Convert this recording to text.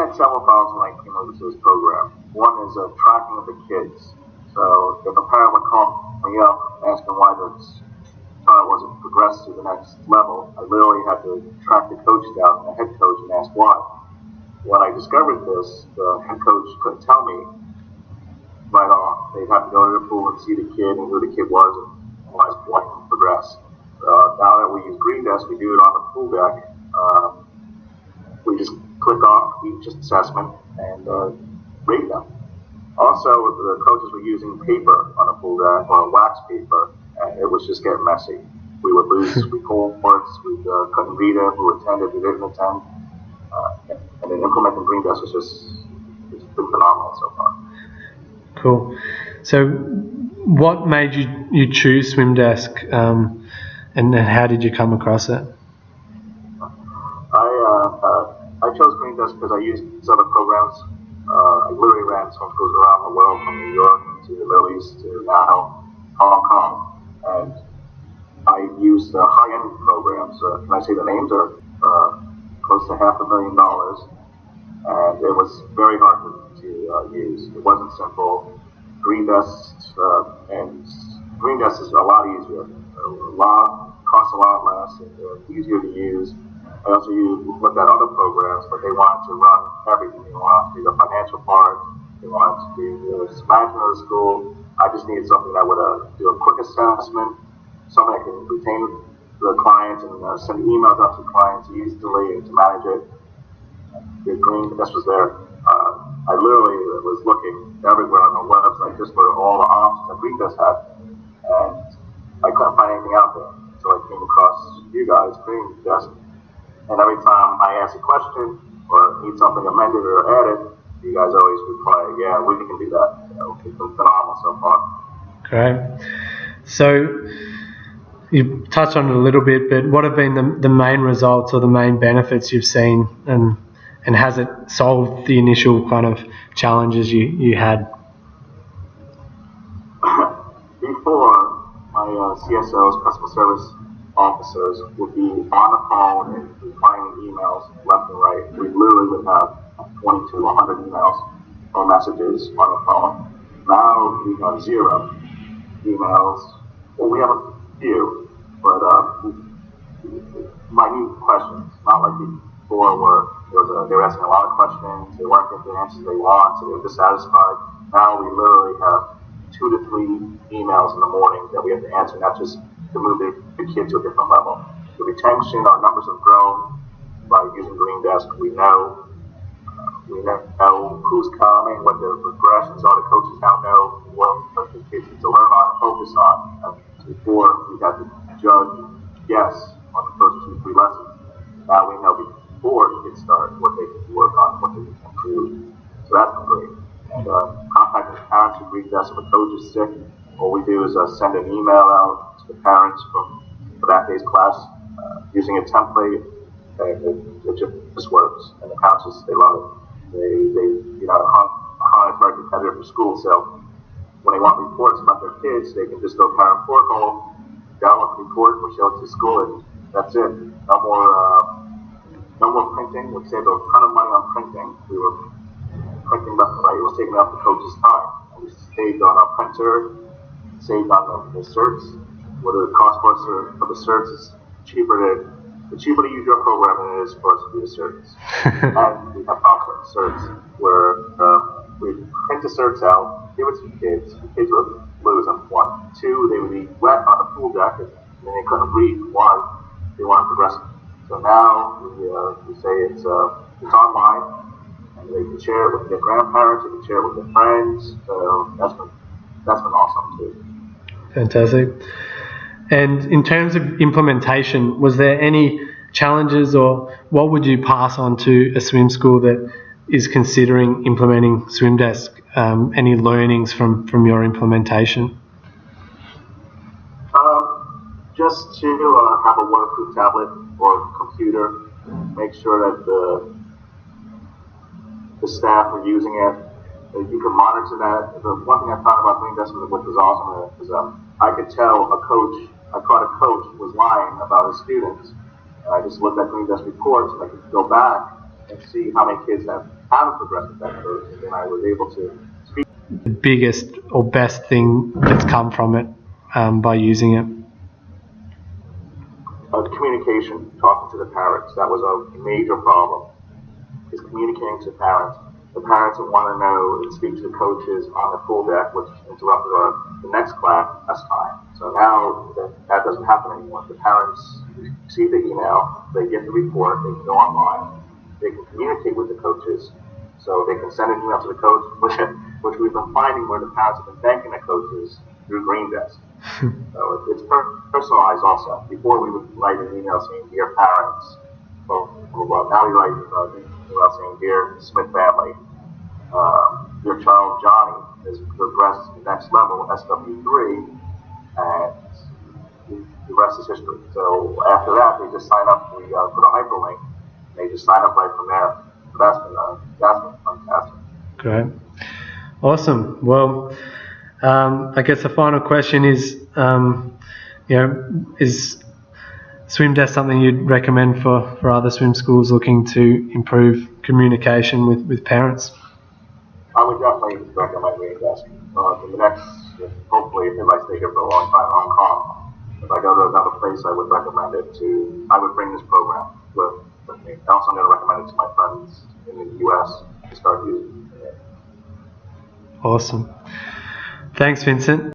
had several problems when I came over to this program. One is tracking of the kids. So if a parent would call me up asking why the child wasn't progressed to the next level, I literally had to track the coach down, the head coach, and ask why. When I discovered this, the head coach couldn't tell me right off. They'd have to go to the pool and see the kid and who the kid was and why his point progressed. Now that we use Green Desk, we do it on the pool deck. We just click off each assessment and rate them. Also, the coaches were using paper on the pool deck or wax paper, and it was just getting messy. We would lose reports, we couldn't read it, who attended, who didn't attend. And then implementing Green Desk it's been phenomenal so far. Cool. So what made you choose Swim Desk, and how did you come across it? I chose Green Desk because I used other programs. I literally ran swim schools around the world, from New York to the Middle East to now Hong Kong, and I used high-end programs. Can I say the names? Are close to $500,000, and it was very hard to use. It wasn't simple. Green Desk is a lot easier. Costs a lot less, and easier to use. I also looked at other programs, but they wanted to run everything. They wanted to do the financial part. They wanted to do the management of the school. I just needed something that would do a quick assessment, something that can retain the clients and send emails out to clients easily and to manage it. The Green Desk was there. I literally was looking everywhere on the website just for all the options that Green Desk had, and I couldn't find anything out there. So I came across you guys, Green Desk. And every time I ask a question or need something amended or added, you guys always reply, yeah, we can do that. It's been phenomenal so far. Great. So you touched on it a little bit, but what have been the main results or the main benefits you've seen, and has it solved the initial kind of challenges you had? Before, my CSOs, customer service officers, would be on the phone and replying to emails left and right. We literally would have 20 to 100 emails or messages on the phone. Now we have 0 emails. Well, we have a few, but minute questions, not like before where they were asking a lot of questions, they weren't getting the answers they want, so they were dissatisfied. Now we literally have 2 to 3 emails in the morning that we have to answer, not just to move the kid to a different level. The retention, our numbers have grown by using Green Desk. We know who's coming, what the progressions are. The coaches now know what the kids need to learn on and focus on. Before, we had to judge, yes, on the first 2-3 lessons. Now we know before kids start what they can work on, what they can improve. So that's been great. And contacting parents who Green Desk, if a coach is sick, what we do is send an email out to the parents for that day's class using a template, and it just works. And the parents they love it. HANA is very competitive for school, so when they want reports about their kids, they can just go parent portal, download the report, or show it to school, and that's it. No more printing. We saved a ton of money on printing. We were printing left and right. It was taking up the coach's time. And we saved on our printer, saved on the certs. What the cost for the certs is cheaper to use your program than it is for us to do the certs. And we have offset certs where we print the certs out, give it to the kids. The kids would lose them. 1. 2, they would be wet on the pool deck, and they couldn't read why they weren't progressing. So now we say it's online, and they can share it with their grandparents, they can share it with their friends. So that's been awesome too. Fantastic. And in terms of implementation, was there any challenges, or what would you pass on to a swim school that is considering implementing Swim Desk? Any learnings from your implementation? Just to have a waterproof tablet or computer, make sure that the staff are using it. You can monitor that. The one thing I thought about Green Desk, which was awesome, is I could tell I caught a coach was lying about his students. And I just looked at Green Desk reports, and I could go back and see how many kids have haven't progressed with that coach, and then I was able to speak. The biggest or best thing that's come from it by using it? The communication, talking to the parents, that was a major problem. Is communicating to the parents. The parents would want to know and speak to the coaches on the full deck, which interrupted the next class time. So now that doesn't happen anymore. The parents see the email, they get the report, they can go online, they can communicate with the coaches. So they can send an email to the coach, which we've been finding where the parents have been thanking the coaches through Green Desk. So it's personalized also. Before we would write an email saying, "Dear parents," well, now we write an email saying, "Dear Smith family, your child Johnny has progressed to the next level, SW3, and the rest is history." So after that, they just sign up. We put a hyperlink. They just sign up right from there. So that's been fantastic. Great. Awesome. Well, I guess the final question is, is Swim Desk something you'd recommend for other swim schools looking to improve communication with parents? I would definitely recommend Green Desk. For the next, hopefully, if I stay here for a long time in Hong Kong, if I go to another place, I would recommend it I would bring this program with me. Also, I'm going to recommend it to my friends in the U.S. to start using it. Awesome. Thanks, Vincent.